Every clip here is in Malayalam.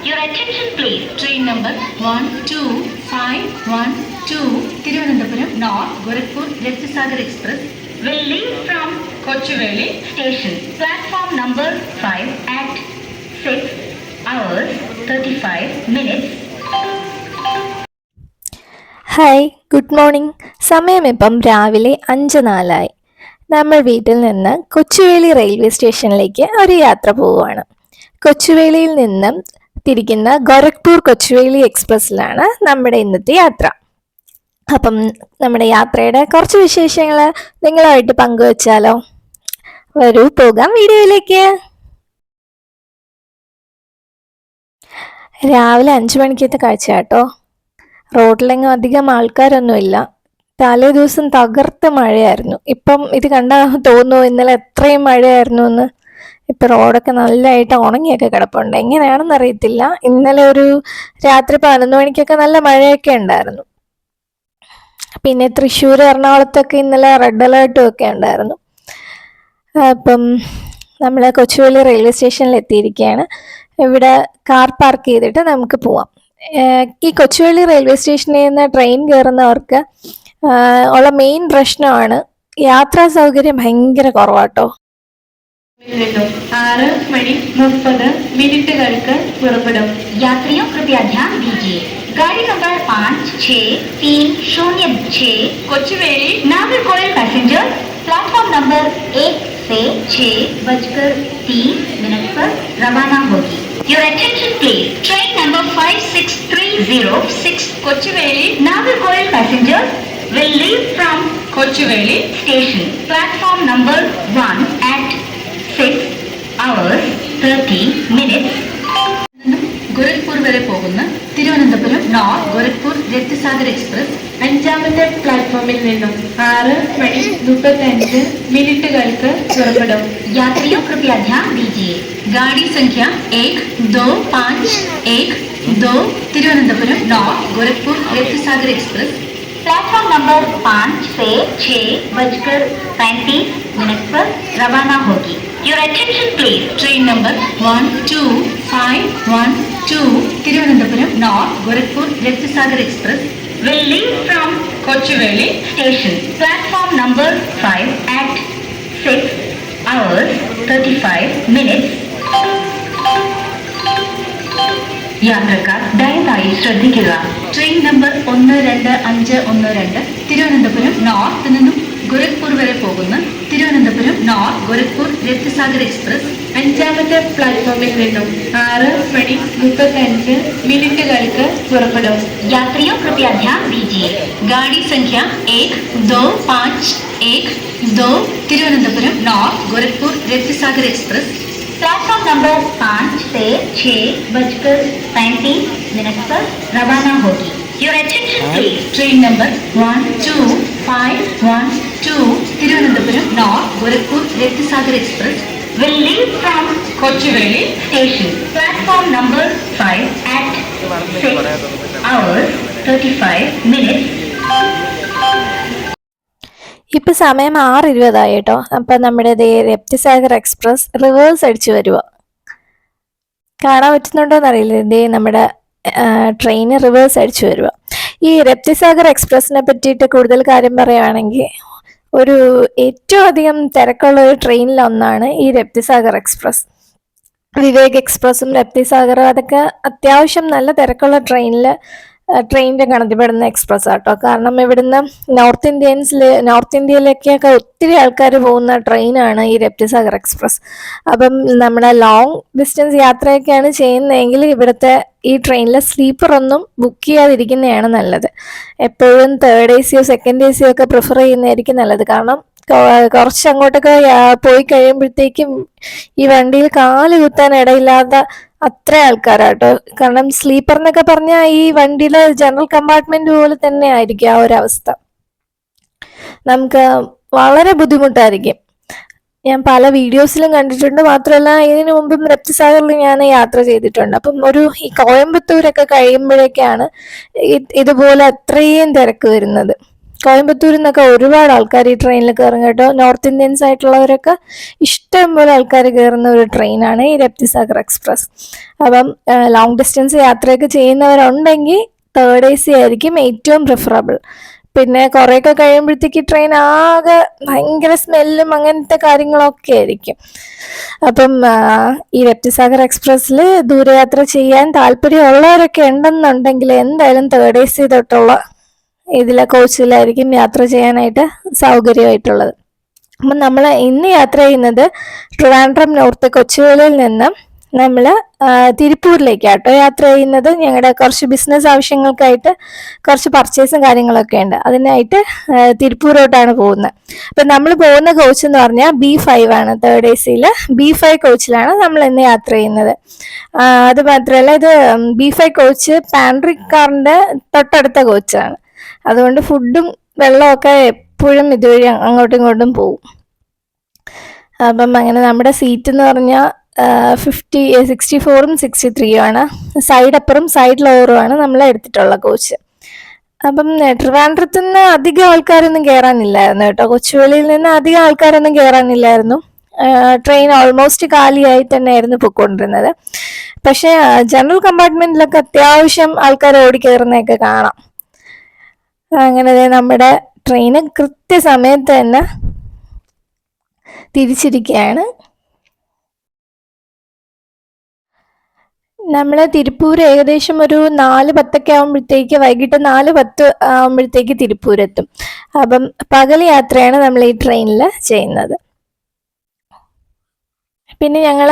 Your attention please. Train number 12512 Thiruvananthapuram North Gorakhpur Rathisagar Express will leave from Kochuveli station. Platform number 5 at 6 hours 35 minutes. Hi, good morning. സമയം ഇപ്പം രാവിലെ 5:04. നമ്മൾ വീട്ടിൽ നിന്ന് കൊച്ചുവേളി റെയിൽവേ സ്റ്റേഷനിലേക്ക് ഒരു യാത്ര പോവുകയാണ്. കൊച്ചുവേളിയിൽ നിന്നും തിരിക്കുന്ന ഗോരഖ്പൂർ കൊച്ചുവേളി എക്സ്പ്രസ്സിലാണ് നമ്മുടെ ഇന്നത്തെ യാത്ര. അപ്പം നമ്മുടെ യാത്രയുടെ കുറച്ച് വിശേഷങ്ങൾ നിങ്ങളുമായിട്ട് പങ്കുവച്ചാലോ? വരൂ, പോകാം വീഡിയോയിലേക്ക്. രാവിലെ 5 മണിക്കത്തെ കാഴ്ച കേട്ടോ. റോഡിലെങ്ങും അധികം ആൾക്കാരൊന്നുമില്ല. തലേ ദിവസം തകർത്ത മഴയായിരുന്നു. ഇപ്പം ഇത് കണ്ടാൽ തോന്നുന്നു ഇന്നലെ എത്രയും മഴയായിരുന്നു എന്ന്. ഇപ്പം റോഡൊക്കെ നല്ലതായിട്ട് ഉണങ്ങിയൊക്കെ കിടപ്പുണ്ട്. എങ്ങനെയാണെന്ന് അറിയത്തില്ല. ഇന്നലെ ഒരു രാത്രി 11 മണിക്കൊക്കെ നല്ല മഴയൊക്കെ ഉണ്ടായിരുന്നു. പിന്നെ തൃശ്ശൂർ, എറണാകുളത്തൊക്കെ ഇന്നലെ റെഡ് അലേർട്ടും ഒക്കെ ഉണ്ടായിരുന്നു. അപ്പം നമ്മൾ കൊച്ചുവേളി റെയിൽവേ സ്റ്റേഷനിൽ എത്തിയിരിക്കുകയാണ്. ഇവിടെ കാർ പാർക്ക് ചെയ്തിട്ട് നമുക്ക് പോവാം. ഈ കൊച്ചുവേളി റെയിൽവേ സ്റ്റേഷനിൽ നിന്ന് ട്രെയിൻ കയറുന്നവർക്ക് ഉള്ള മെയിൻ പ്രശ്നമാണ് യാത്രാ സൗകര്യം ഭയങ്കര കുറവാട്ടോ. 6:30 പുറപ്പെടും. യാത്രിയോ കൃപയാ ധ്യാൻ ദീജിയേ. गाड़ी number 56306 Kochuveli Nagercoil passenger platform number 1 से 6:30 पर रवाना होगी. Your attention please. Train number 56306 Kochuveli Nagarkoil passengers will leave from Kochuveli station. Platform number 1 at 6 hours 30 minutes. Gorakhpur വരെ പോകുന്ന തിരുവനന്തപുരം നോർത്ത് ഗോരഖ്പൂർ രത്നസാഗർ എക്സ്പ്രസ് 5ാമത്തെ പ്ലാറ്റ്ഫോമിൽ നിന്നും 6:35 പുറപ്പെടും. യാത്രിയോ കൃപയാ ധ്യാൻ ദീജിയേ. गाड़ी संख्या 125112 Thiruvananthapuram North Gorakhpur Ratnasagar Express platform number 5 से 6:35 पर रवाना होगी. Your attention please. Train number 12512 Thiruvananthapuram North Gorakhpur Rathisagar Express will leave from Kochuveli station. Platform number 5 at 6 hours 35 minutes. യാത്രക്കാർ ദയവായി ശ്രദ്ധിക്കുക. ട്രെയിൻ നമ്പർ 12512 തിരുവനന്തപുരം നോർത്ത് നിന്നും ഗോരഖ്പൂർ വരെ പോകുന്ന തിരുവനന്തപുരം നോർത്ത് ഗോരഖ്പൂർ രത്നസാഗർ എക്സ്പ്രസ് 5ാമത്തെ പ്ലാറ്റ്ഫോമിൽ നിന്നും 6:35 പുറപ്പെടും. യാത്രിയോ കൃപയാ ധ്യാൻ ദീജിയേ. गाड़ी संख्या 125112 Thiruvananthapuram North Gorakhpur Ratnasagar Express platform number 5 से 6:35 पर रवाना होगी. Your attention please. Train number 12512 Thiruvananthapuram North Gorakhpur Rathisagar Express will leave from Kochuveli station. Platform number 5 at 6 hours 35 minutes. ഇപ്പം സമയം 6:20 കേട്ടോ. അപ്പം നമ്മുടെ രത്നസാഗർ എക്സ്പ്രസ് റിവേഴ്സ് അടിച്ചു വരുക. കാണാൻ പറ്റുന്നുണ്ടോയെന്ന് അറിയില്ല. നമ്മുടെ ട്രെയിന് റിവേഴ്സ് അടിച്ചു വരിക. ഈ രത്നസാഗർ എക്സ്പ്രസിനെ പറ്റിയിട്ട് കൂടുതൽ കാര്യം പറയുകയാണെങ്കിൽ ഒരു ഏറ്റവും അധികം തിരക്കുള്ള ഒരു ട്രെയിനിലൊന്നാണ് ഈ രത്നസാഗർ എക്സ്പ്രസ്. വിവേക് എക്സ്പ്രസും രത്നസാഗറും അതൊക്കെ അത്യാവശ്യം നല്ല തിരക്കുള്ള ട്രെയിനിൻ്റെ ഗണത്തിൽപ്പെടുന്ന എക്സ്പ്രസ് ആട്ടോ. കാരണം ഇവിടുന്ന് നോർത്ത് ഇന്ത്യയിലേക്കൊക്കെ ഒത്തിരി ആൾക്കാർ പോകുന്ന ട്രെയിനാണ് ഈ രത്നസാഗർ എക്സ്പ്രസ്. അപ്പം നമ്മുടെ ലോങ് ഡിസ്റ്റൻസ് യാത്രയൊക്കെയാണ് ചെയ്യുന്നതെങ്കിൽ ഇവിടുത്തെ ഈ ട്രെയിനിലെ സ്ലീപ്പറൊന്നും ബുക്ക് ചെയ്യാതിരിക്കുന്നതാണ് നല്ലത്. എപ്പോഴും 3rd AC യോ 2nd AC യോ ഒക്കെ പ്രിഫർ ചെയ്യുന്നതായിരിക്കും നല്ലത്. കാരണം കുറച്ച് അങ്ങോട്ടൊക്കെ പോയി കഴിയുമ്പോഴത്തേക്കും ഈ വണ്ടിയിൽ കാല് കുത്താൻ ഇടയില്ലാത്ത അത്ര ആൾക്കാരാട്ടോ. കാരണം സ്ലീപ്പർ എന്നൊക്കെ പറഞ്ഞാൽ ഈ വണ്ടിയിലെ ജനറൽ കമ്പാർട്ട്മെന്റ് പോലെ തന്നെ ആയിരിക്കും ആ ഒരു അവസ്ഥ. നമുക്ക് വളരെ ബുദ്ധിമുട്ടായിരിക്കും. ഞാൻ പല വീഡിയോസിലും കണ്ടിട്ടുണ്ട്. മാത്രമല്ല ഇതിനു മുമ്പും രത്നസാഗറിൽ ഞാൻ യാത്ര ചെയ്തിട്ടുണ്ട്. അപ്പം ഈ കോയമ്പത്തൂരൊക്കെ കഴിയുമ്പോഴേക്കാണ് ഇതുപോലെ അത്രയും തിരക്ക് വരുന്നത്. കോയമ്പത്തൂരിൽ നിന്നൊക്കെ ഒരുപാട് ആൾക്കാർ ഈ ട്രെയിനിൽ കയറും കേട്ടോ. നോർത്ത് ഇന്ത്യൻസ് ആയിട്ടുള്ളവരൊക്കെ ഇഷ്ടംപോലെ ആൾക്കാർ കയറുന്ന ഒരു ട്രെയിനാണ് ഈ രപ്തിസാഗർ എക്സ്പ്രസ്. അപ്പം ലോങ് ഡിസ്റ്റൻസ് യാത്രയൊക്കെ ചെയ്യുന്നവരുണ്ടെങ്കിൽ തേർഡ് AC ആയിരിക്കും ഏറ്റവും പ്രിഫറബിൾ. പിന്നെ കുറേയൊക്കെ കഴിയുമ്പോഴത്തേക്ക് ട്രെയിൻ ആകെ ഭയങ്കര സ്മെല്ലും അങ്ങനത്തെ കാര്യങ്ങളൊക്കെ ആയിരിക്കും. അപ്പം ഈ രപ്തിസാഗർ എക്സ്പ്രസ്സിൽ ദൂരയാത്ര ചെയ്യാൻ താല്പര്യമുള്ളവരൊക്കെ ഉണ്ടെന്നുണ്ടെങ്കിൽ എന്തായാലും തേർഡ് AC തൊട്ടുള്ള ഇതിലെ കോച്ചിലായിരിക്കും യാത്ര ചെയ്യാനായിട്ട് സൗകര്യമായിട്ടുള്ളത്. അപ്പം നമ്മൾ ഇന്ന് യാത്ര ചെയ്യുന്നത് ട്രിവാൻഡ്രം നോർത്ത് കൊച്ചുവേളിയിൽ നിന്ന് നമ്മൾ തിരുപ്പൂരിലേക്കാട്ടോ യാത്ര ചെയ്യുന്നത്. ഞങ്ങളുടെ കുറച്ച് ബിസിനസ് ആവശ്യങ്ങൾക്കായിട്ട് കുറച്ച് പർച്ചേസും കാര്യങ്ങളൊക്കെ ഉണ്ട്. അതിനായിട്ട് തിരുപ്പൂരോട്ടാണ് പോകുന്നത്. അപ്പം നമ്മൾ പോകുന്ന കോച്ച് എന്ന് പറഞ്ഞാൽ B5 ആണ്. തേർഡ് AC B5 കോച്ചിലാണ് നമ്മൾ ഇന്ന് യാത്ര ചെയ്യുന്നത്. അത് മാത്രമല്ല, ഇത് B5 കോച്ച് പാൻട്രിക് കാറിൻ്റെ തൊട്ടടുത്ത കോച്ചാണ്. അതുകൊണ്ട് ഫുഡും വെള്ളമൊക്കെ എപ്പോഴും ഇതുവഴി അങ്ങോട്ടും ഇങ്ങോട്ടും പോകും. അപ്പം അങ്ങനെ നമ്മുടെ സീറ്റ് എന്ന് പറഞ്ഞാൽ 64ഉം 63ഉം ആണ്. സൈഡ് അപ്പറും സൈഡ് ലോവറും ആണ് നമ്മൾ എടുത്തിട്ടുള്ള കോച്ച്. അപ്പം ട്രിവാൻഡ്രത്തു നിന്ന് അധികം ആൾക്കാരൊന്നും കയറാനില്ലായിരുന്നു കേട്ടോ. കൊച്ചുവേളിയിൽ നിന്ന് അധികം ആൾക്കാരൊന്നും കയറാനില്ലായിരുന്നു. ട്രെയിൻ ഓൾമോസ്റ്റ് കാലിയായി തന്നെയായിരുന്നു പൊയ്ക്കൊണ്ടിരുന്നത്. പക്ഷേ ജനറൽ കമ്പാർട്ട്മെന്റിലൊക്കെ അത്യാവശ്യം ആൾക്കാർ ഓടിക്കയറുന്നതൊക്കെ കാണാം. അങ്ങനെ നമ്മുടെ ട്രെയിന് കൃത്യസമയത്ത് തന്നെ തിരിച്ചിരിക്കുകയാണ്. നമ്മൾ തിരുപ്പൂർ ഏകദേശം ഒരു 4:10 ആകുമ്പോഴത്തേക്ക്, വൈകിട്ട് 4:10 ആകുമ്പോഴത്തേക്ക് തിരുപ്പൂരെത്തും. അപ്പം പകൽ യാത്രയാണ് നമ്മൾ ഈ ട്രെയിനിൽ ചെയ്യുന്നത്. പിന്നെ ഞങ്ങൾ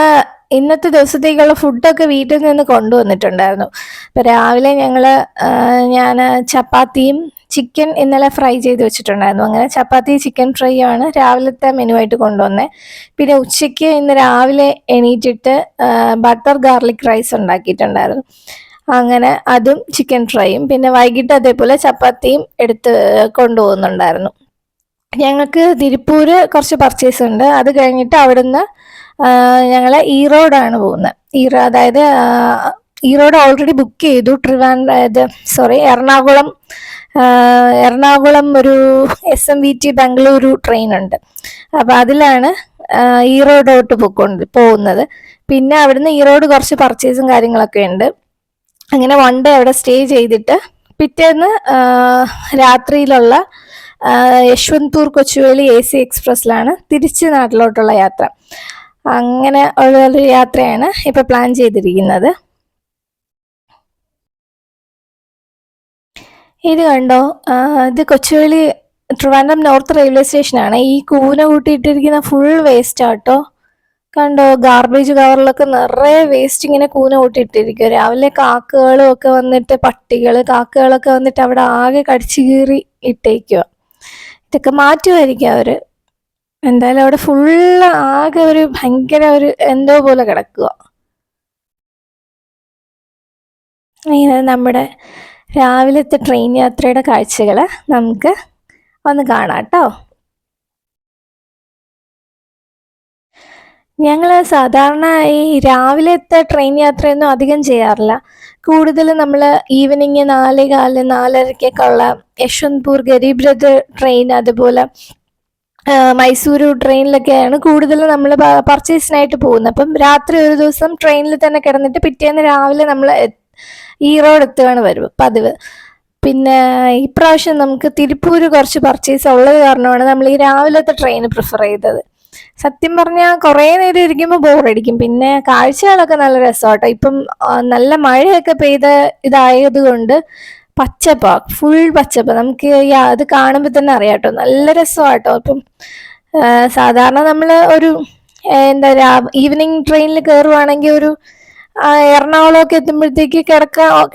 ഇന്നത്തെ ദിവസത്തേക്കുള്ള ഫുഡൊക്കെ വീട്ടിൽ നിന്ന് കൊണ്ടുവന്നിട്ടുണ്ടായിരുന്നു. അപ്പം രാവിലെ ഞാൻ ചപ്പാത്തിയും ചിക്കൻ ഇന്നലെ ഫ്രൈ ചെയ്ത് വെച്ചിട്ടുണ്ടായിരുന്നു. അങ്ങനെ ചപ്പാത്തി ചിക്കൻ ഫ്രൈ ആണ് രാവിലത്തെ മെനു ആയിട്ട് കൊണ്ടുവന്നത്. പിന്നെ ഉച്ചയ്ക്ക് ഇന്ന് രാവിലെ എണീറ്റിട്ട് ബട്ടർ ഗാർലിക് റൈസ് ഉണ്ടാക്കിയിട്ടുണ്ടായിരുന്നു. അങ്ങനെ അതും ചിക്കൻ ഫ്രൈയും. പിന്നെ വൈകിട്ട് അതേപോലെ ചപ്പാത്തിയും എടുത്ത് കൊണ്ടുപോകുന്നുണ്ടായിരുന്നു. ഞങ്ങൾക്ക് തിരുപ്പൂര് കുറച്ച് പർച്ചേസ് ഉണ്ട്. അത് കഴിഞ്ഞിട്ട് അവിടുന്ന് ഞങ്ങൾ ഈറോഡാണ് പോകുന്നത്. അതായത് ഈറോഡ് ഓൾറെഡി ബുക്ക് ചെയ്തു. എറണാകുളം ഒരു SMVT ബംഗളൂരു ട്രെയിൻ ഉണ്ട്. അപ്പം അതിലാണ് ഈറോഡോട്ട് പോകുന്നത്. പിന്നെ അവിടുന്ന് ഈറോഡ് കുറച്ച് പർച്ചേസും കാര്യങ്ങളൊക്കെ ഉണ്ട്. അങ്ങനെ 1 ഡേ അവിടെ സ്റ്റേ ചെയ്തിട്ട് പിറ്റേന്ന് രാത്രിയിലുള്ള യശ്വന്ത്പൂർ കൊച്ചുവേളി AC എക്സ്പ്രസ്സിലാണ് തിരിച്ച് നാട്ടിലോട്ടുള്ള യാത്ര. അങ്ങനെ ഉള്ളൊരു യാത്രയാണ് ഇപ്പൊ പ്ലാൻ ചെയ്തിരിക്കുന്നത്. ഇത് കണ്ടോ, ഇത് കൊച്ചുവേളി ട്രിവാൻഡ്രം നോർത്ത് റെയിൽവേ സ്റ്റേഷനാണ്. ഈ കൂന കൂട്ടിയിട്ടിരിക്കുന്ന ഫുൾ വേസ്റ്റ് ആട്ടോ. കണ്ടോ, ഗാർബേജ് കവറിലൊക്കെ നിറയെ വേസ്റ്റ് ഇങ്ങനെ കൂന കൂട്ടിയിട്ടിരിക്കും. രാവിലെ കാക്കകളും ഒക്കെ വന്നിട്ട്, കാക്കകളൊക്കെ വന്നിട്ട് അവിടെ ആകെ കടിച്ചു കീറി ഇട്ടേക്കുക. ഇതൊക്കെ മാറ്റുമായിരിക്കും അവര്. എന്തായാലും അവിടെ ഫുള്ള് ആകെ ഒരു ഭയങ്കര ഒരു എന്തോ പോലെ കിടക്കുക. ഇങ്ങനെ നമ്മുടെ രാവിലത്തെ ട്രെയിൻ യാത്രയുടെ കാഴ്ചകൾ നമുക്ക് ഒന്ന് കാണാം കേട്ടോ. ഞങ്ങൾ സാധാരണ ഈ രാവിലത്തെ ട്രെയിൻ യാത്രയൊന്നും അധികം ചെയ്യാറില്ല. കൂടുതൽ നമ്മൾ ഈവനിങ് 4:15, 4:30 ഉള്ള യശ്വന്ത്പൂർ ഗരീബ് രഥ് ട്രെയിൻ, അതുപോലെ മൈസൂരു ട്രെയിനിലൊക്കെയാണ് കൂടുതൽ നമ്മൾ പർച്ചേസിനായിട്ട് പോകുന്നത്. അപ്പം രാത്രി ഒരു ദിവസം ട്രെയിനിൽ തന്നെ കിടന്നിട്ട് പിറ്റേന്ന് രാവിലെ നമ്മൾ ഈറോഡ് എത്തുകയാണ് പതിവ്. പിന്നെ ഇപ്രാവശ്യം നമുക്ക് തിരുപ്പൂര് കുറച്ച് പർച്ചേസ് ഉള്ളത് കാരണമാണ് നമ്മൾ ഈ രാവിലത്തെ ട്രെയിൻ പ്രിഫർ ചെയ്തത്. സത്യം പറഞ്ഞാൽ കുറേ നേരം ഇരിക്കുമ്പോൾ ബോറടിക്കും. പിന്നെ കാഴ്ചകളൊക്കെ നല്ല രസമാട്ടോ. ഇപ്പം നല്ല മഴയൊക്കെ പെയ്ത ഇതായത് കൊണ്ട് ഫുൾ പച്ചപ്പ്. നമുക്ക് അത് കാണുമ്പോൾ തന്നെ അറിയാം കേട്ടോ, നല്ല രസമാട്ടോ. ഇപ്പം സാധാരണ നമ്മൾ ഒരു ഈവനിങ് ട്രെയിനിൽ കയറുവാണെങ്കിൽ ഒരു എറണാകുളമൊക്കെ എത്തുമ്പോഴത്തേക്ക്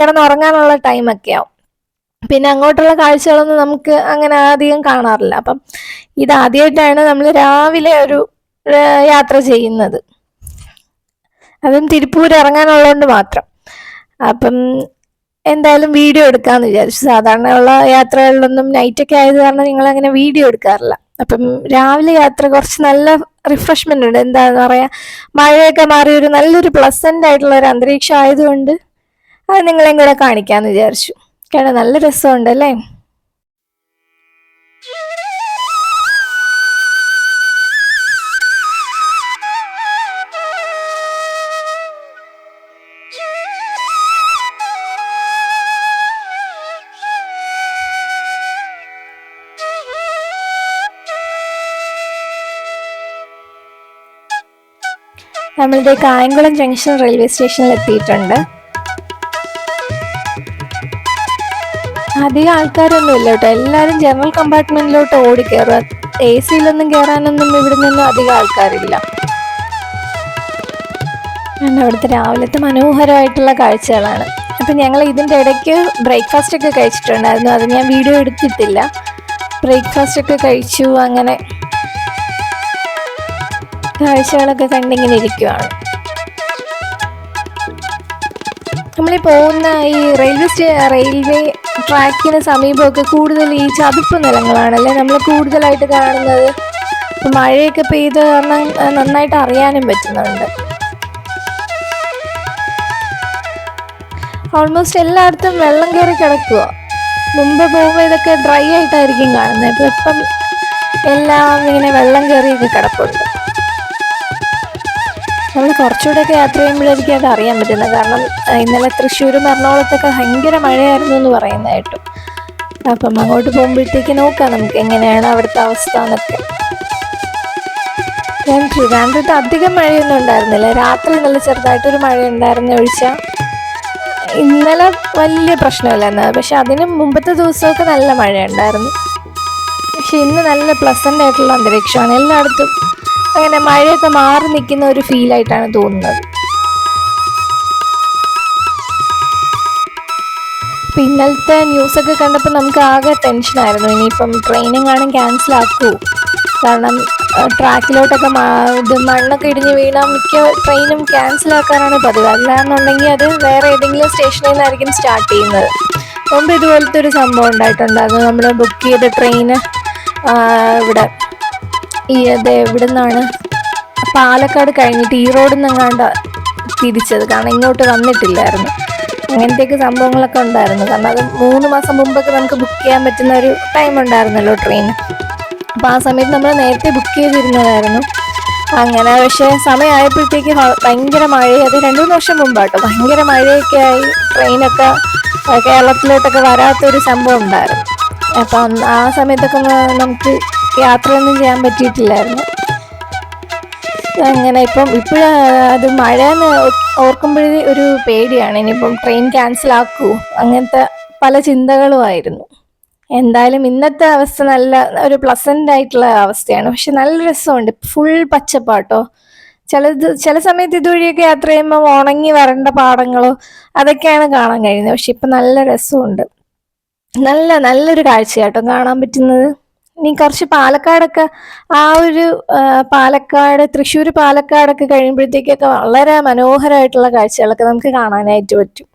കിടന്നുറങ്ങാനുള്ള ടൈമൊക്കെ ആവും. പിന്നെ അങ്ങോട്ടുള്ള കാഴ്ചകളൊന്നും നമുക്ക് അങ്ങനെ അധികം കാണാറില്ല. അപ്പം ഇതാദ്യമായിട്ടാണ് നമ്മൾ രാവിലെ ഒരു യാത്ര ചെയ്യുന്നത്, അതും തിരുപ്പൂർ ഇറങ്ങാനുള്ളതുകൊണ്ട് മാത്രം. അപ്പം എന്തായാലും വീഡിയോ എടുക്കാമെന്ന് വിചാരിച്ചു. സാധാരണ ഉള്ള യാത്രകളിലൊന്നും നൈറ്റൊക്കെ ആയത് കാരണം നിങ്ങൾ അങ്ങനെ വീഡിയോ എടുക്കാറില്ല. അപ്പം രാവിലെ യാത്ര കുറച്ച് നല്ല റിഫ്രഷ്മെന്റ് ഉണ്ട്. എന്താണെന്ന് പറയാ, മഴയൊക്കെ മാറി ഒരു നല്ലൊരു പ്ലസന്റ് ആയിട്ടുള്ള ഒരു അന്തരീക്ഷം ആയതുകൊണ്ട് അത് നിങ്ങളെയും കൂടെ കാണിക്കാമെന്ന് വിചാരിച്ചു. കാരണം നല്ല രസമുണ്ട് അല്ലേ. നമ്മളിത് കായംകുളം ജംഗ്ഷൻ റെയിൽവേ സ്റ്റേഷനിൽ എത്തിയിട്ടുണ്ട്. അധികം ആൾക്കാരൊന്നുമില്ല കേട്ടോ, എല്ലാവരും ജനറൽ കമ്പാർട്ട്മെന്റിലോട്ട് ഓടി കയറുക. AC-യിലൊന്നും കയറാനൊന്നും ഇവിടെ നിന്നും അധികം ആൾക്കാരില്ല. അവിടുത്തെ രാവിലത്തെ മനോഹരമായിട്ടുള്ള കാഴ്ചകളാണ്. അപ്പം ഞങ്ങൾ ഇതിൻ്റെ ഇടയ്ക്ക് ബ്രേക്ക്ഫാസ്റ്റ് ഒക്കെ കഴിച്ചിട്ടുണ്ടായിരുന്നു, അത് ഞാൻ വീഡിയോ എടുത്തിട്ടില്ല. ബ്രേക്ക്ഫാസ്റ്റ് ഒക്കെ കഴിച്ചു, അങ്ങനെ കാഴ്ചകളൊക്കെ കണ്ടിങ്ങനെ ഇരിക്കുവാണ്. നമ്മളീ പോകുന്ന ഈ റെയിൽവേ ട്രാക്കിന് സമീപമൊക്കെ കൂടുതൽ ഈ ചതുപ്പ് നിലങ്ങളാണല്ലേ നമ്മൾ കൂടുതലായിട്ട് കാണുന്നത്. മഴയൊക്കെ പെയ്ത് കാരണം നന്നായിട്ട് അറിയാനും പറ്റുന്നുണ്ട്. ഓൾമോസ്റ്റ് എല്ലായിടത്തും വെള്ളം കയറി കിടക്കുക. മുമ്പ് പോകുമ്പോൾ ഇതൊക്കെ ഡ്രൈ ആയിട്ടായിരിക്കും കാണുന്നത്. ഇപ്പം എല്ലാം ഇങ്ങനെ വെള്ളം കയറിയൊക്കെ കിടപ്പുണ്ട്. നമ്മൾ കുറച്ചുകൂടെയൊക്കെ യാത്ര ചെയ്യുമ്പോഴായിരിക്കും അത് അറിയാൻ പറ്റുന്നത്. കാരണം ഇന്നലെ തൃശ്ശൂരും എറണാകുളത്തൊക്കെ ഭയങ്കര മഴയായിരുന്നു എന്ന് പറയുന്നതായിട്ടു. അപ്പം അങ്ങോട്ട് പോകുമ്പോഴത്തേക്ക് നോക്കാം നമുക്ക് എങ്ങനെയാണ് അവിടുത്തെ അവസ്ഥ എന്നൊക്കെ. ട്രിവാൻഡ്രത്ത് അധികം മഴയൊന്നും ഉണ്ടായിരുന്നില്ല. രാത്രി നല്ല ചെറുതായിട്ടൊരു മഴ ഉണ്ടായിരുന്ന ഒഴിച്ചാൽ ഇന്നലെ വലിയ പ്രശ്നമില്ലായിരുന്നു. പക്ഷെ അതിന് മുമ്പത്തെ ദിവസമൊക്കെ നല്ല മഴ ഉണ്ടായിരുന്നു. പക്ഷെ ഇന്ന് നല്ല പ്ലസൻ്റ് ആയിട്ടുള്ള അന്തരീക്ഷമാണ്. എല്ലായിടത്തും അങ്ങനെ മഴയൊക്കെ മാറി നിൽക്കുന്ന ഒരു ഫീലായിട്ടാണ് തോന്നുന്നത്. അപ്പം ഇന്നലത്തെ ന്യൂസൊക്കെ കണ്ടപ്പോൾ നമുക്ക് ആകെ ടെൻഷനായിരുന്നു. ഇനിയിപ്പം ട്രെയിനിങ്ങാനും ക്യാൻസൽ ആക്കുമോ? കാരണം ട്രാക്കിലോട്ടൊക്കെ ഇത് മണ്ണൊക്കെ ഇടിഞ്ഞ് വീണാൽ മിക്ക ട്രെയിനും ക്യാൻസലാക്കാനാണ് പതിവ്. അല്ലാന്നുണ്ടെങ്കിൽ അത് വേറെ ഏതെങ്കിലും സ്റ്റേഷനിൽ നിന്നായിരിക്കും സ്റ്റാർട്ട് ചെയ്യുന്നത്. മുമ്പ് ഇതുപോലത്തെ ഒരു സംഭവം ഉണ്ടായിട്ടുണ്ടായിരുന്നു. നമ്മൾ ബുക്ക് ചെയ്ത ട്രെയിന് ഇവിടെ ഇവിടെ നിന്നാണ് പാലക്കാട് കഴിഞ്ഞിട്ട് ഈറോഡിൽ നിന്നെങ്ങാണ്ട് തിരിച്ചത്. കാരണം ഇങ്ങോട്ട് വന്നിട്ടില്ലായിരുന്നു. അങ്ങനത്തെയൊക്കെ സംഭവങ്ങളൊക്കെ ഉണ്ടായിരുന്നു. കാരണം അത് 3 മാസം മുമ്പൊക്കെ നമുക്ക് ബുക്ക് ചെയ്യാൻ പറ്റുന്ന ഒരു ടൈം ഉണ്ടായിരുന്നല്ലോ ട്രെയിൻ. അപ്പോൾ ആ സമയത്ത് നമ്മൾ നേരത്തെ ബുക്ക് ചെയ്തിരുന്നതായിരുന്നു. അങ്ങനെ പക്ഷേ സമയമായപ്പോഴത്തേക്ക് ഭയങ്കര മഴയും, അത് 2-3 വർഷം മുമ്പാട്ടോ, ഭയങ്കര മഴയൊക്കെ ആയി ട്രെയിനൊക്കെ കേരളത്തിലോട്ടൊക്കെ വരാത്തൊരു സംഭവം ഉണ്ടായിരുന്നു. അപ്പം ആ സമയത്തൊക്കെ നമുക്ക് യാത്രയൊന്നും ചെയ്യാൻ പറ്റിയിട്ടില്ലായിരുന്നു. അങ്ങനെ ഇപ്പോഴും അത് മഴയെന്ന് ഓർക്കുമ്പോഴേ ഒരു പേടിയാണ്. ഇനിയിപ്പം ട്രെയിൻ ക്യാൻസൽ ആക്കുമോ, അങ്ങനത്തെ പല ചിന്തകളുമായിരുന്നു. എന്തായാലും ഇന്നത്തെ അവസ്ഥ നല്ല ഒരു പ്ലസൻ്റ് ആയിട്ടുള്ള അവസ്ഥയാണ്. പക്ഷെ നല്ല രസമുണ്ട്, ഫുൾ പച്ചപ്പാട്ടോ. ചില സമയത്ത് ഇതുവഴിയൊക്കെ യാത്ര ചെയ്യുമ്പോൾ ഉണങ്ങി വരേണ്ട പാടങ്ങളോ അതൊക്കെയാണ് കാണാൻ കഴിയുന്നത്. പക്ഷെ ഇപ്പം നല്ല രസമുണ്ട്, നല്ലൊരു കാഴ്ചയാട്ടോ കാണാൻ പറ്റുന്നത്. ഇനി കുറച്ച് പാലക്കാടൊക്കെ ആ ഒരു തൃശ്ശൂർ പാലക്കാടൊക്കെ കഴിയുമ്പോഴത്തേക്കൊക്കെ വളരെ മനോഹരമായിട്ടുള്ള കാഴ്ചകളൊക്കെ നമുക്ക് കാണാനായിട്ട് പറ്റും.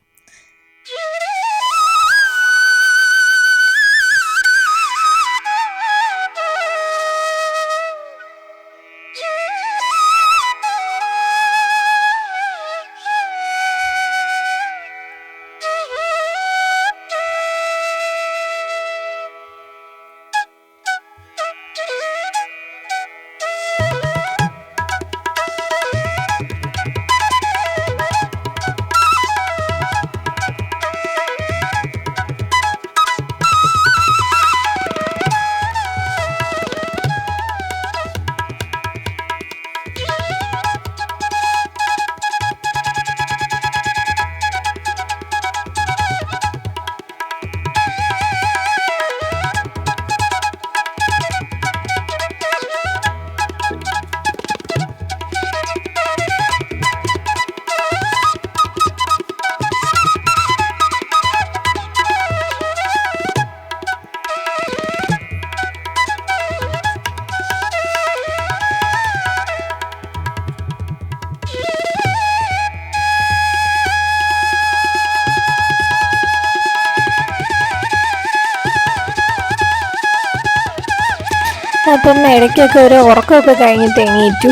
അപ്പം ഇടയ്ക്കൊക്കെ ഒരു ഉറക്കമൊക്കെ കഴിഞ്ഞിട്ട് എണീറ്റു.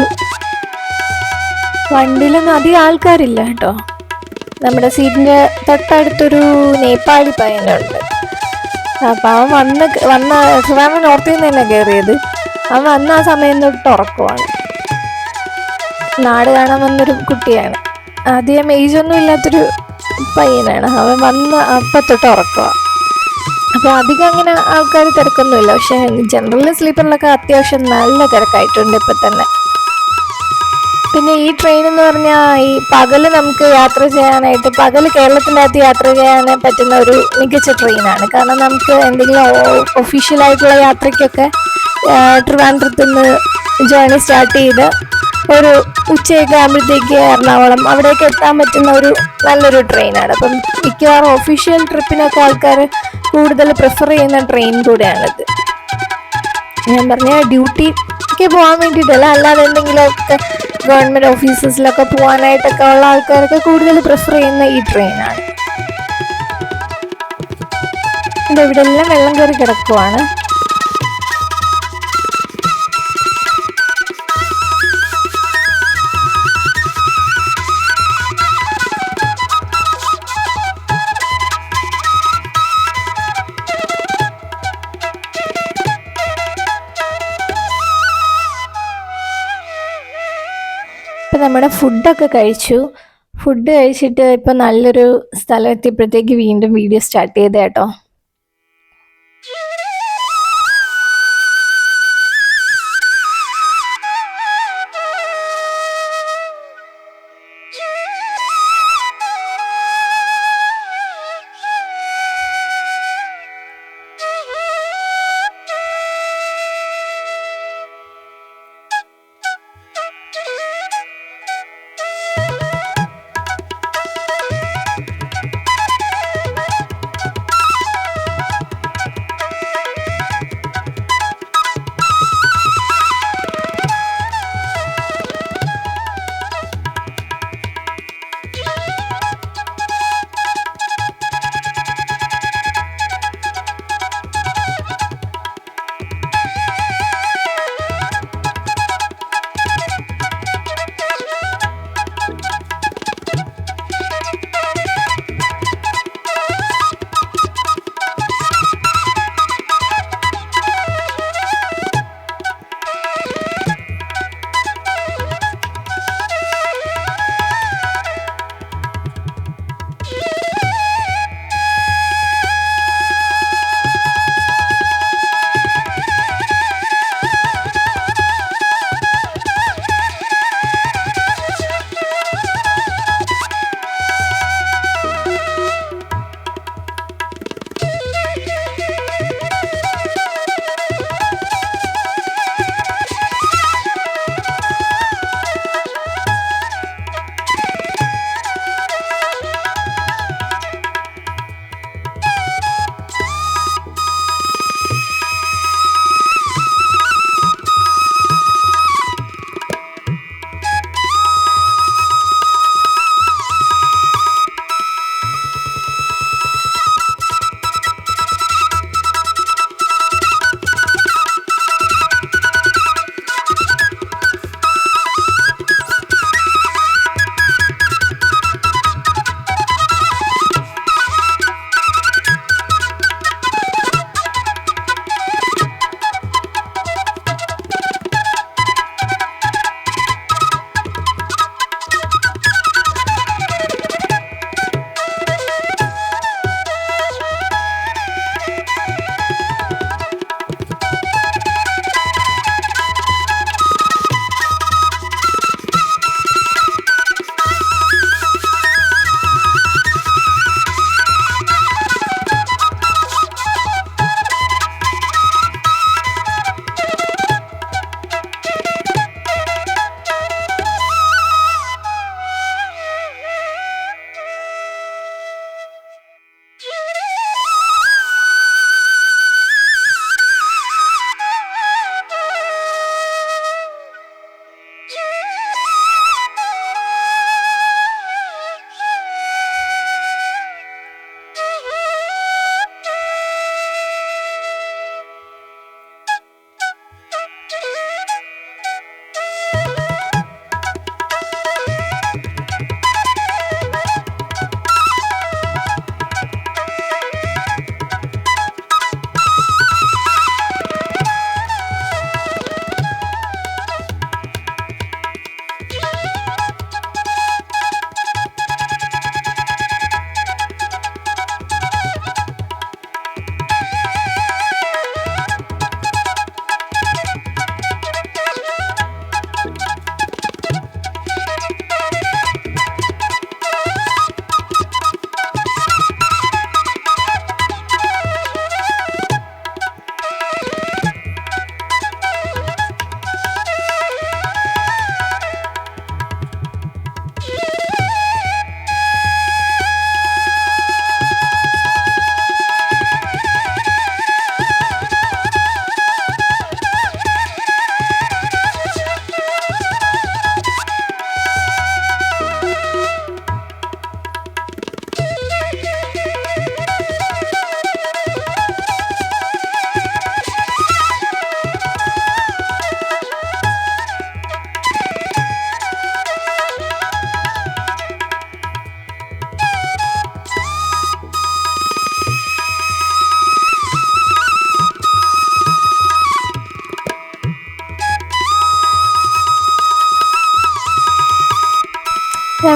വണ്ടിയിലൊന്നും അധികം ആൾക്കാരില്ല കേട്ടോ. നമ്മുടെ സീറ്റിൻ്റെ തൊട്ടടുത്തൊരു നേപ്പാളി പയ്യനുണ്ട്. അപ്പം അവൻ ട്രിവാൻഡ്രം നോർത്തിൽ നിന്ന് തന്നെ കയറിയത്. അവൻ വന്ന ആ സമയം തൊട്ട് ഉറക്കമാണ്. നാട് കാണാൻ വന്നൊരു കുട്ടിയാണ്, അധികം ഏജൊന്നും ഇല്ലാത്തൊരു പയ്യനാണ്. അവൻ വന്ന അപ്പം തൊട്ട് ഉറക്കമാണ്. അപ്പോൾ അധികം അങ്ങനെ ആൾക്കാർ തിരക്കൊന്നുമില്ല. പക്ഷെ ജനറൽ സ്ലീപ്പറിലൊക്കെ അത്യാവശ്യം നല്ല തിരക്കായിട്ടുണ്ട് ഇപ്പം തന്നെ. പിന്നെ ഈ ട്രെയിൻ എന്ന് പറഞ്ഞാൽ ഈ പകല് നമുക്ക് യാത്ര ചെയ്യാനായിട്ട് പകല് കേരളത്തിൻ്റെ അകത്ത് യാത്ര ചെയ്യാൻ പറ്റുന്ന ഒരു മികച്ച ട്രെയിനാണ്. കാരണം നമുക്ക് എന്തെങ്കിലും ഒഫീഷ്യലായിട്ടുള്ള യാത്രയ്ക്കൊക്കെ ട്രിവാൻഡ്രത്ത് നിന്ന് ജേർണി സ്റ്റാർട്ട് ചെയ്ത് ഒരു ഉച്ചയൊക്കെ ആകുമ്പോഴത്തേക്ക് എറണാകുളം അവിടെയൊക്കെ എത്താൻ പറ്റുന്ന ഒരു നല്ലൊരു ട്രെയിനാണ്. അപ്പം മിക്കവാറും ഒഫീഷ്യൽ ട്രിപ്പിനൊക്കെ ആൾക്കാർ കൂടുതൽ പ്രിഫർ ചെയ്യുന്ന ട്രെയിൻ കൂടെയാണിത്. ഞാൻ പറഞ്ഞ ഡ്യൂട്ടിക്ക് പോകാൻ വേണ്ടിയിട്ടല്ല, അല്ലാതെ എന്തെങ്കിലുമൊക്കെ ഗവൺമെൻറ് ഓഫീസസിലൊക്കെ പോകാനായിട്ടൊക്കെ ഉള്ള ആൾക്കാരൊക്കെ കൂടുതൽ പ്രിഫർ ചെയ്യുന്ന ഈ ട്രെയിനാണ്. ഇവിടെ എല്ലാം വെള്ളം കയറി കിടക്കുവാണ്. ഇപ്പം നമ്മുടെ ഫുഡൊക്കെ കഴിച്ചു. ഫുഡ് കഴിച്ചിട്ട് ഇപ്പം നല്ലൊരു സ്ഥലം എത്തിയപ്പോഴത്തേക്ക് വീണ്ടും വീഡിയോ സ്റ്റാർട്ട് ചെയ്ത കേട്ടോ.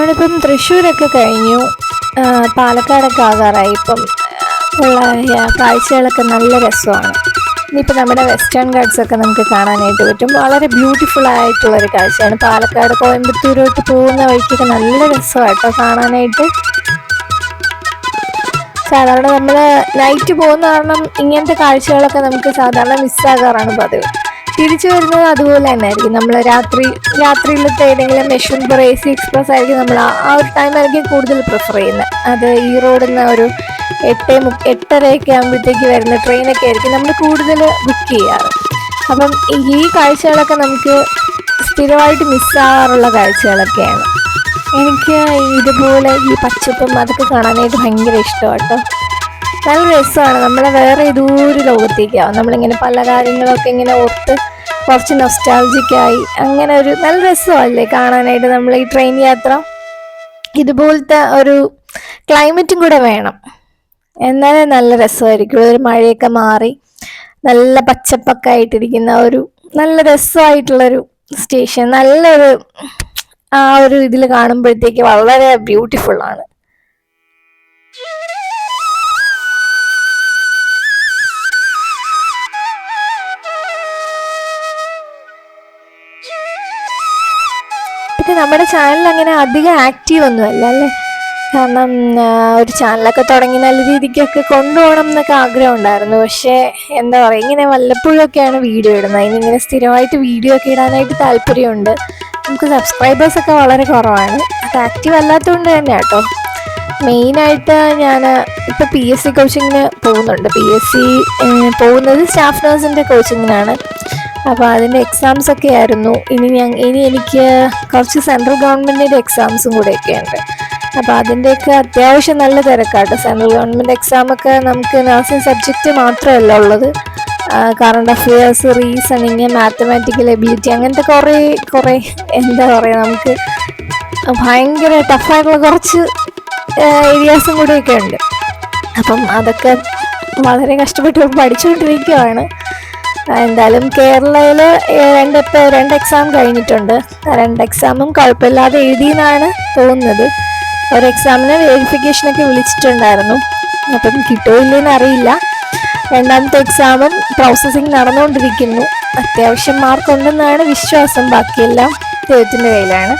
നമ്മളിപ്പം തൃശ്ശൂരൊക്കെ കഴിഞ്ഞു, പാലക്കാടൊക്കെ ആകാറായി. ഇപ്പം ഉള്ള കാഴ്ചകളൊക്കെ നല്ല രസമാണ്. ഇനിയിപ്പോൾ നമ്മുടെ വെസ്റ്റേൺ ഗാർഡ്സ് ഒക്കെ നമുക്ക് കാണാനായിട്ട് പറ്റും. വളരെ ബ്യൂട്ടിഫുൾ ആയിട്ടുള്ളൊരു കാഴ്ചയാണ്. പാലക്കാട് കോയമ്പത്തൂരോട്ട് പോകുന്ന വഴിക്കൊക്കെ നല്ല രസമായിട്ടോ കാണാനായിട്ട്. സാധാരണ നമ്മൾ നൈറ്റ് പോകുന്ന കാരണം ഇങ്ങനത്തെ കാഴ്ചകളൊക്കെ നമുക്ക് സാധാരണ മിസ്സാകാറാണ് പതിവ്. തിരിച്ചു വരുന്നത് അതുപോലെ തന്നെ ആയിരിക്കും. നമ്മൾ രാത്രിയിലത്തെ ഏതെങ്കിലും യശ്വന്ത്പുർ AC എക്സ്പ്രസ് ആയിരിക്കും നമ്മൾ ആ ഒരു ടൈമായിരിക്കും കൂടുതൽ പ്രിഫർ ചെയ്യുന്നത്. അത് ഈ റോഡിൽ നിന്ന് ഒരു 8:30 ആകുമ്പോഴത്തേക്ക് വരുന്ന ട്രെയിനൊക്കെ ആയിരിക്കും നമ്മൾ കൂടുതൽ ബുക്ക് ചെയ്യാറ്. അപ്പം ഈ കാഴ്ചകളൊക്കെ നമുക്ക് സ്ഥിരമായിട്ട് മിസ്സാകാറുള്ള കാഴ്ചകളൊക്കെയാണ്. എനിക്ക് ഇതുപോലെ ഈ പച്ചപ്പും അതൊക്കെ കാണാനായിട്ട് ഭയങ്കര ഇഷ്ടമാണ് കേട്ടോ. നല്ല രസമാണ്. നമ്മളെ വേറെ ഏതൊരു ലോകത്തേക്കാവും. നമ്മളിങ്ങനെ പല കാര്യങ്ങളൊക്കെ ഇങ്ങനെ ഓർത്ത് കുറച്ച് നൊസ്റ്റാൾജിക്കായി അങ്ങനെ ഒരു നല്ല രസമല്ലേ കാണാനായിട്ട് നമ്മൾ ഈ ട്രെയിൻ യാത്ര. ഇതുപോലത്തെ ഒരു ക്ലൈമറ്റും കൂടെ വേണം, എന്നാലേ നല്ല രസമായിരിക്കും. ഒരു മഴയൊക്കെ മാറി നല്ല പച്ചപ്പൊക്കെ ആയിട്ടിരിക്കുന്ന ഒരു നല്ല രസമായിട്ടുള്ളൊരു സ്റ്റേഷൻ, നല്ലൊരു ആ ഒരു ഇതിൽ കാണുമ്പോഴത്തേക്ക് വളരെ ബ്യൂട്ടിഫുള്ളാണ്. പിന്നെ നമ്മുടെ ചാനൽ അങ്ങനെ അധികം ആക്റ്റീവ് ഒന്നുമല്ല അല്ലേ, കാരണം ഒരു ചാനലൊക്കെ തുടങ്ങി നല്ല രീതിക്കൊക്കെ കൊണ്ടുപോകണം എന്നൊക്കെ ആഗ്രഹം ഉണ്ടായിരുന്നു. പക്ഷേ എന്താ പറയുക, ഇങ്ങനെ വല്ലപ്പോഴൊക്കെയാണ് വീഡിയോ ഇടുന്നത്. അതിനിങ്ങനെ സ്ഥിരമായിട്ട് വീഡിയോ ഒക്കെ ഇടാനായിട്ട് താല്പര്യമുണ്ട്. നമുക്ക് സബ്സ്ക്രൈബേഴ്സൊക്കെ വളരെ കുറവാണ്. അത് ആക്റ്റീവ് അല്ലാത്തതുകൊണ്ട് തന്നെ കേട്ടോ. മെയിനായിട്ട് ഞാൻ ഇപ്പോൾ PSC കോച്ചിങ്ങിന് പോകുന്നുണ്ട്. PSC പോകുന്നത് സ്റ്റാഫ് നഴ്സിൻ്റെ കോച്ചിങ്ങിനാണ്. അപ്പോൾ അതിൻ്റെ എക്സാംസ് ഒക്കെ ആയിരുന്നു. ഇനി എനിക്ക് കുറച്ച് സെൻട്രൽ ഗവൺമെൻറ്റിൻ്റെ എക്സാംസും കൂടെയൊക്കെ ഉണ്ട്. അപ്പോൾ അതിൻ്റെയൊക്കെ അത്യാവശ്യം നല്ല തിരക്കാട്ടോ. സെൻട്രൽ ഗവൺമെൻറ് എക്സാമൊക്കെ നമുക്ക് നഴ്സിംഗ് സബ്ജക്റ്റ് മാത്രമല്ല ഉള്ളത്, current affairs, reasoning, mathematical ability, അങ്ങനത്തെ കുറേ എന്താ പറയുക, നമുക്ക് ഭയങ്കര ടഫായിട്ടുള്ള കുറച്ച് ഏരിയാസും കൂടെയൊക്കെ ഉണ്ട്. അപ്പം അതൊക്കെ വളരെ കഷ്ടപ്പെട്ട് പഠിച്ചുകൊണ്ടിരിക്കുകയാണ്. എന്തായാലും കേരളയിൽ രണ്ട് എക്സാം കഴിഞ്ഞിട്ടുണ്ട്. 2 എക്സാമും കുഴപ്പമില്ലാതെ എഴുതിയെന്നാണ് തോന്നുന്നത്. ഒരു എക്സാമിന് വെരിഫിക്കേഷനൊക്കെ വിളിച്ചിട്ടുണ്ടായിരുന്നു, അപ്പം കിട്ടുമോ ഇല്ലെന്ന് അറിയില്ല. 2ാമത്തെ എക്സാമും പ്രോസസ്സിങ് നടന്നുകൊണ്ടിരിക്കുന്നു. അത്യാവശ്യം മാർക്കുണ്ടെന്നാണ് വിശ്വാസം. ബാക്കിയെല്ലാം ദൈവത്തിൻ്റെ കയ്യിലാണ്.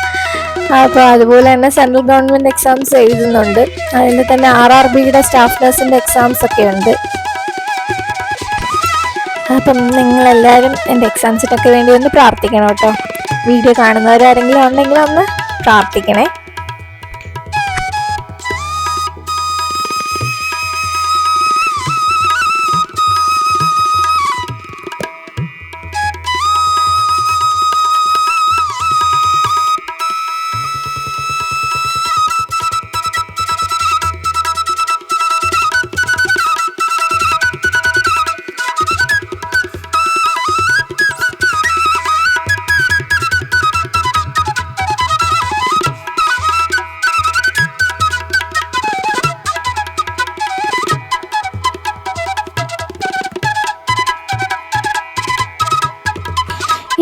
അപ്പോൾ അതുപോലെ തന്നെ സെൻട്രൽ ഗവൺമെൻറ് എക്സാംസ് എഴുതുന്നുണ്ട്. അതിൽ തന്നെ RRBയുടെ സ്റ്റാഫ് നഴ്സിൻ്റെ എക്സാംസ് ഒക്കെ ഉണ്ട്. അപ്പം നിങ്ങളെല്ലാവരും എൻ്റെ എക്സാംസിനൊക്കെ വേണ്ടി ഒന്ന് പ്രാർത്ഥിക്കണം കേട്ടോ. വീഡിയോ കാണുന്നവരാരെങ്കിലും ഉണ്ടെങ്കിൽ ഒന്ന് പ്രാർത്ഥിക്കണേ.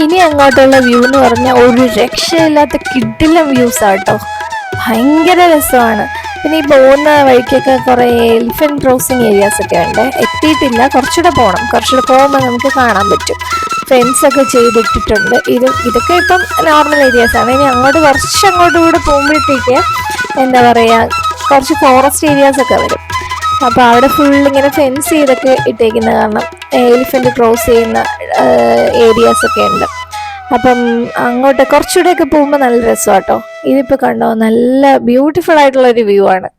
ഇനി അങ്ങോട്ടുള്ള വ്യൂ എന്ന് പറഞ്ഞാൽ ഒരു രക്ഷയില്ലാത്ത കിടിലം വ്യൂസ് ആട്ടോ. ഭയങ്കര രസമാണ്. പിന്നെ ഈ പോകുന്ന വഴിക്കൊക്കെ കുറേ എലിഫന്റ് ക്രോസിങ് ഏരിയാസ് ഒക്കെ ഉണ്ട്. എത്തിയിട്ടില്ല, കുറച്ചുകൂടെ പോകുമ്പോൾ നമുക്ക് കാണാൻ പറ്റും. ഫെൻസൊക്കെ ചെയ്തിട്ടിട്ടുണ്ട്. ഇതൊക്കെ ഇപ്പം നോർമൽ ഏരിയാസാണ്. ഇനി കുറച്ചങ്ങോട്ട് കൂടെ പോകുമ്പോഴത്തേക്ക് എന്താ പറയുക, കുറച്ച് ഫോറസ്റ്റ് ഏരിയാസൊക്കെ വരും. അപ്പോൾ അവിടെ ഫുള്ളിങ്ങനെ ഫെൻസ് ചെയ്തൊക്കെ ഇട്ടേക്കുന്ന കാരണം എലിഫന്റ് ക്രോസ് ചെയ്യുന്ന ഏരിയാസൊക്കെ ഉണ്ട്. അപ്പം അങ്ങോട്ട് കുറച്ചുകൂടെയൊക്കെ പോകുമ്പോൾ നല്ല രസമാണ് കേട്ടോ. ഇതിപ്പോൾ കണ്ടോ, നല്ല ബ്യൂട്ടിഫുൾ ആയിട്ടുള്ളൊരു വ്യൂ ആണ്.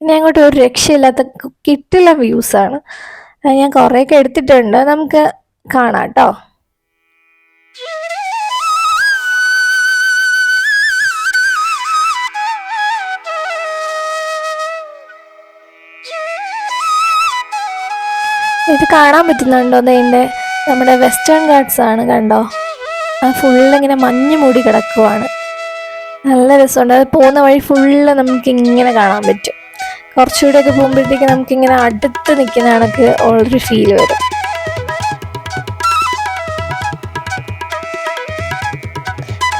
ഇനി അങ്ങോട്ട് ഒരു രക്ഷയില്ലാത്ത കിട്ടില്ല വ്യൂസാണ്. ഞാൻ കുറേയൊക്കെ എടുത്തിട്ടുണ്ട്, നമുക്ക് കാണാം കേട്ടോ. ഇത് കാണാൻ പറ്റുന്നുണ്ടോ? നമ്മുടെ വെസ്റ്റേൺ ഗാർഡ്സ് ആണ്, കണ്ടോ? ആ ഫുള്ളിങ്ങനെ മഞ്ഞ് മൂടി കിടക്കുവാണ്. നല്ല രസമുണ്ട്. അത് പോകുന്ന വഴി ഫുള്ള് നമുക്കിങ്ങനെ കാണാൻ പറ്റും. കുറച്ചുകൂടെയൊക്കെ പോകുമ്പോഴത്തേക്ക് നമുക്കിങ്ങനെ അടുത്ത് നിൽക്കുന്ന കണക്ക് ഉള്ളൊരു ഫീൽ വരും.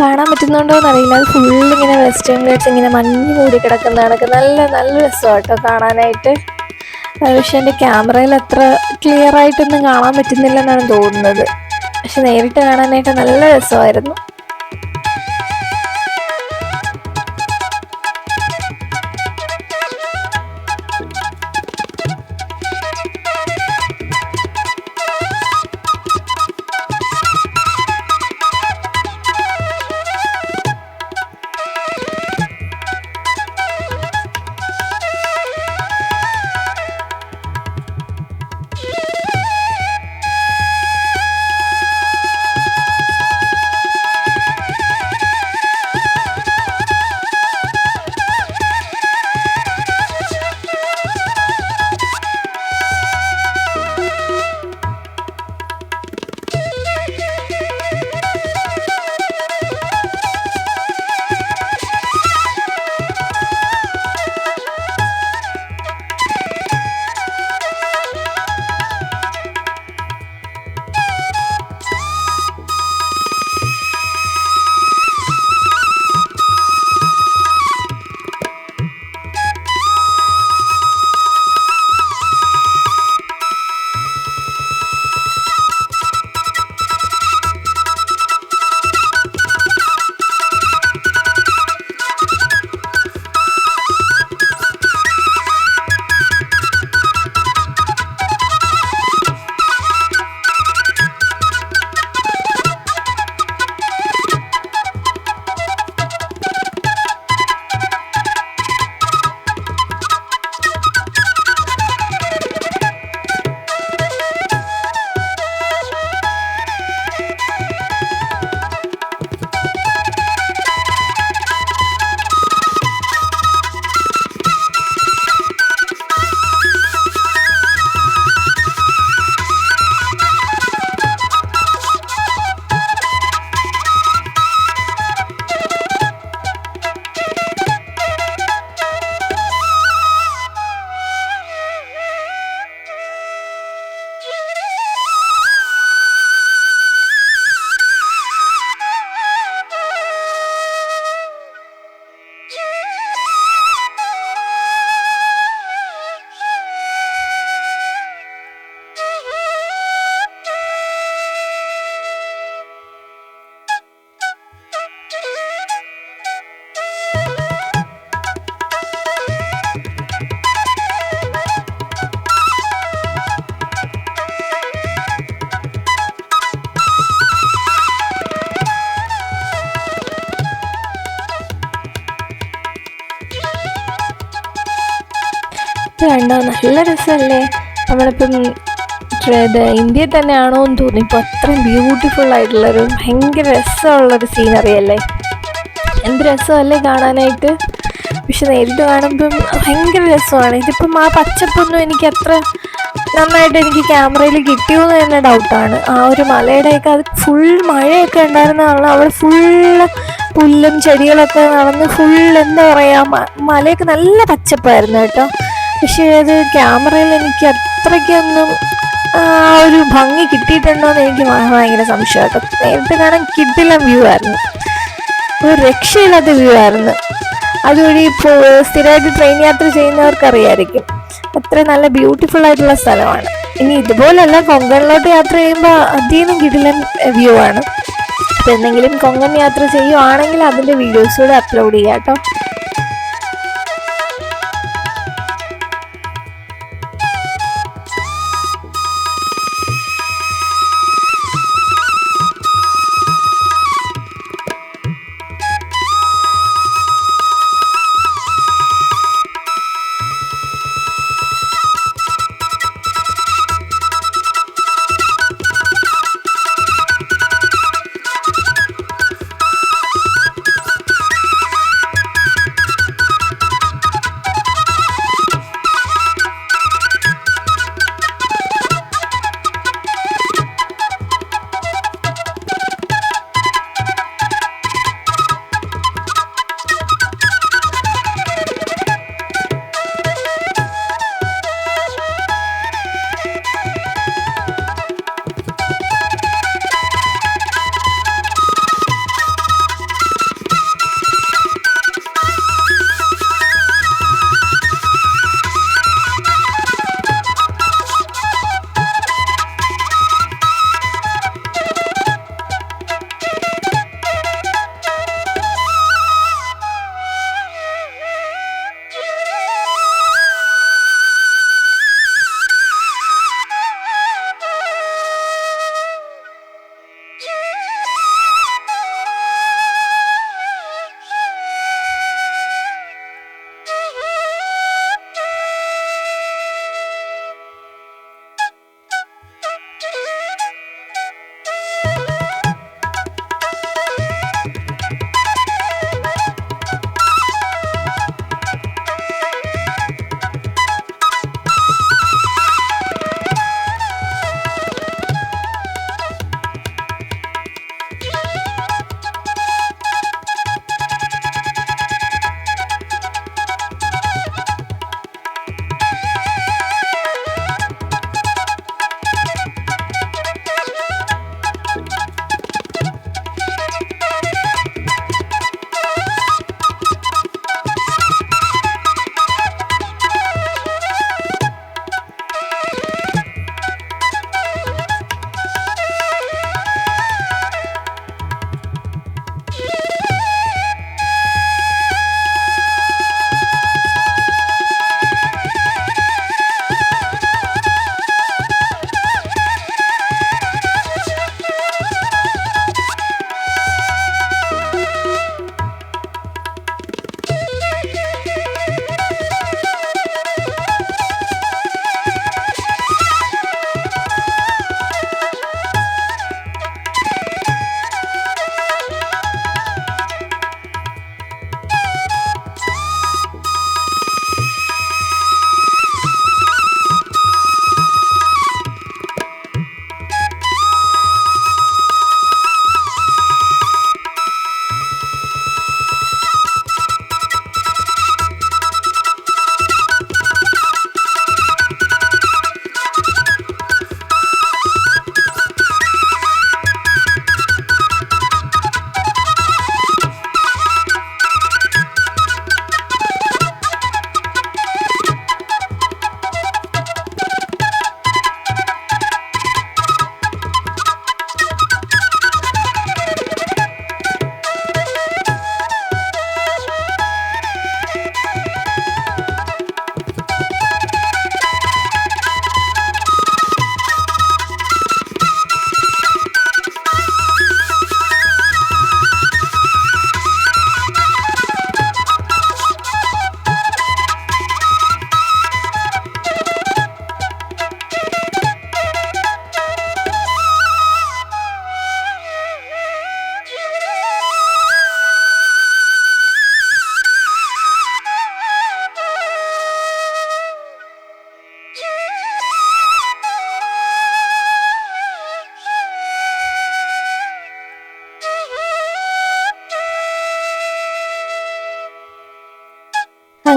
കാണാൻ പറ്റുന്നുണ്ടോ എന്നറിയില്ല. അത് ഫുള്ളിങ്ങനെ വെസ്റ്റേൺ ഗേറ്റ്സ് ഇങ്ങനെ മഞ്ഞ് മൂടി കിടക്കുന്ന കണക്ക് നല്ല നല്ല രസമാണ് കേട്ടോ കാണാനായിട്ട്. പക്ഷെ എൻ്റെ ക്യാമറയിൽ അത്ര ക്ലിയർ ആയിട്ടൊന്നും കാണാൻ പറ്റുന്നില്ലെന്നാണ് തോന്നുന്നത്. പക്ഷെ നേരിട്ട് കാണാനായിട്ട് നല്ല രസമായിരുന്നു. കണ്ടോ നല്ല രസമല്ലേ? നമ്മളിപ്പം ഇന്ത്യയിൽ തന്നെയാണോ എന്ന് തോന്നി. ഇപ്പോൾ അത്രയും ബ്യൂട്ടിഫുൾ ആയിട്ടുള്ളൊരു ഭയങ്കര രസമുള്ളൊരു സീനറി അല്ലേ? എന്ത് രസമല്ലേ കാണാനായിട്ട്. പക്ഷെ നേരിട്ട് കാണുമ്പം ഭയങ്കര രസമാണ്. ഇതിപ്പം ആ പച്ചപ്പൊന്നും എനിക്ക് അത്ര നന്നായിട്ട് എനിക്ക് ക്യാമറയിൽ കിട്ടിയോന്ന് തന്നെ ഡൗട്ടാണ്. ആ ഒരു മലയുടെയൊക്കെ അത് ഫുൾ മഴയൊക്കെ ഉണ്ടായിരുന്നതാണ്. അവിടെ ഫുള്ള് പുല്ലും ചെടികളൊക്കെ നടന്ന് ഫുൾ എന്താ പറയുക, മലയൊക്കെ നല്ല പച്ചപ്പായിരുന്നു കേട്ടോ. പക്ഷേ അത് ക്യാമറയിൽ എനിക്ക് അത്രയ്ക്കൊന്നും ആ ഒരു ഭംഗി കിട്ടിയിട്ടുണ്ടോ എന്ന് എനിക്ക് ഭയങ്കര സംശയം കേട്ടോ. നേരിട്ട് കാണാൻ കിട്ടില്ല വ്യൂ ആയിരുന്നു, ഒരു രക്ഷയില്ലാത്ത വ്യൂ ആയിരുന്നു. അതുവഴി ഇപ്പോൾ സ്ഥിരമായിട്ട് ട്രെയിൻ യാത്ര ചെയ്യുന്നവർക്ക് അറിയാമായിരിക്കും അത്രയും നല്ല ബ്യൂട്ടിഫുൾ ആയിട്ടുള്ള സ്ഥലമാണ്. ഇനി ഇതുപോലല്ല, കൊങ്കണിലോട്ട് യാത്ര ചെയ്യുമ്പോൾ അധികം കിടിലൻ വ്യൂ ആണ്. അപ്പോൾ എന്തെങ്കിലും കൊങ്കൺ യാത്ര ചെയ്യുവാണെങ്കിൽ അതിൻ്റെ വീഡിയോസ് കൂടെ അപ്ലോഡ് ചെയ്യാം കേട്ടോ.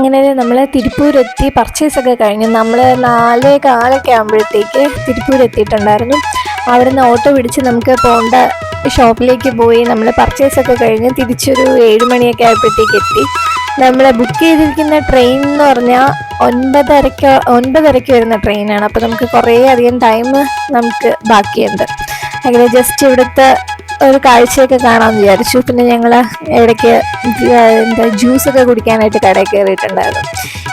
അങ്ങനെ നമ്മൾ തിരുപ്പൂരെത്തി, പർച്ചേസൊക്കെ കഴിഞ്ഞു. നമ്മൾ 4:15 ആകുമ്പോഴത്തേക്ക് തിരുപ്പൂരെത്തിയിട്ടുണ്ടായിരുന്നു. അവിടെ നിന്ന് ഓട്ടോ പിടിച്ച് നമുക്ക് പോകേണ്ട ഷോപ്പിലേക്ക് പോയി. നമ്മൾ പർച്ചേസൊക്കെ കഴിഞ്ഞ് തിരിച്ചൊരു 7 മണിയൊക്കെ ആയപ്പോഴത്തേക്ക് എത്തി. നമ്മൾ ബുക്ക് ചെയ്തിരിക്കുന്ന ട്രെയിൻ എന്ന് പറഞ്ഞാൽ 9:30 വരുന്ന ട്രെയിനാണ്. അപ്പോൾ നമുക്ക് കുറേ അധികം ടൈം നമുക്ക് ബാക്കിയുണ്ട്. അങ്ങനെ ജസ്റ്റ് ഇവിടുത്തെ ഒരു കാഴ്ചയൊക്കെ കാണാമെന്ന് വിചാരിച്ചു. പിന്നെ ഞങ്ങൾ ഇടയ്ക്ക് ജ്യൂസൊക്കെ കുടിക്കാനായിട്ട് കടയിൽ കയറിയിട്ടുണ്ടായിരുന്നു.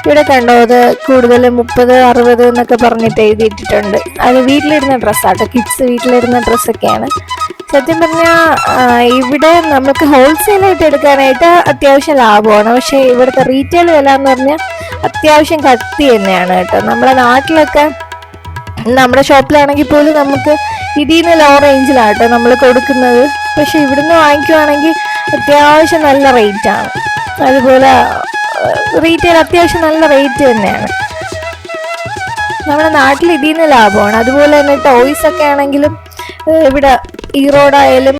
ഇവിടെ കണ്ടോ, അത് കൂടുതൽ 30, 60 എന്നൊക്കെ പറഞ്ഞിട്ട് എഴുതിയിട്ടിട്ടുണ്ട്. അത് വീട്ടിലിടുന്ന ഡ്രസ്സാട്ടോ, കിഡ്സ് വീട്ടിലിടുന്ന ഡ്രസ്സൊക്കെയാണ്. സത്യം പറഞ്ഞാൽ ഇവിടെ നമുക്ക് ഹോൾസെയിലായിട്ട് എടുക്കാനായിട്ട് അത്യാവശ്യം ലാഭമാണ്. പക്ഷേ ഇവിടുത്തെ റീറ്റെയിൽ വില എന്ന് പറഞ്ഞാൽ അത്യാവശ്യം കത്തി തന്നെയാണ് കേട്ടോ. നമ്മുടെ നാട്ടിലൊക്കെ നമ്മുടെ ഷോപ്പിലാണെങ്കിൽ പോലും നമുക്ക് ഇതിൽ നിന്ന് ലോ റേഞ്ചിലാണ് കേട്ടോ നമ്മൾ കൊടുക്കുന്നത്. പക്ഷെ ഇവിടുന്ന് വാങ്ങിക്കുവാണെങ്കിൽ അത്യാവശ്യം നല്ല റേറ്റാണ്. അതുപോലെ റീറ്റെയിൽ അത്യാവശ്യം നല്ല റേറ്റ് തന്നെയാണ്. നമ്മുടെ നാട്ടിൽ ഇതിൽ നിന്ന് ലാഭമാണ്. അതുപോലെ തന്നെ ടോയ്സ് ഒക്കെ ആണെങ്കിലും ഇവിടെ ഈറോഡായാലും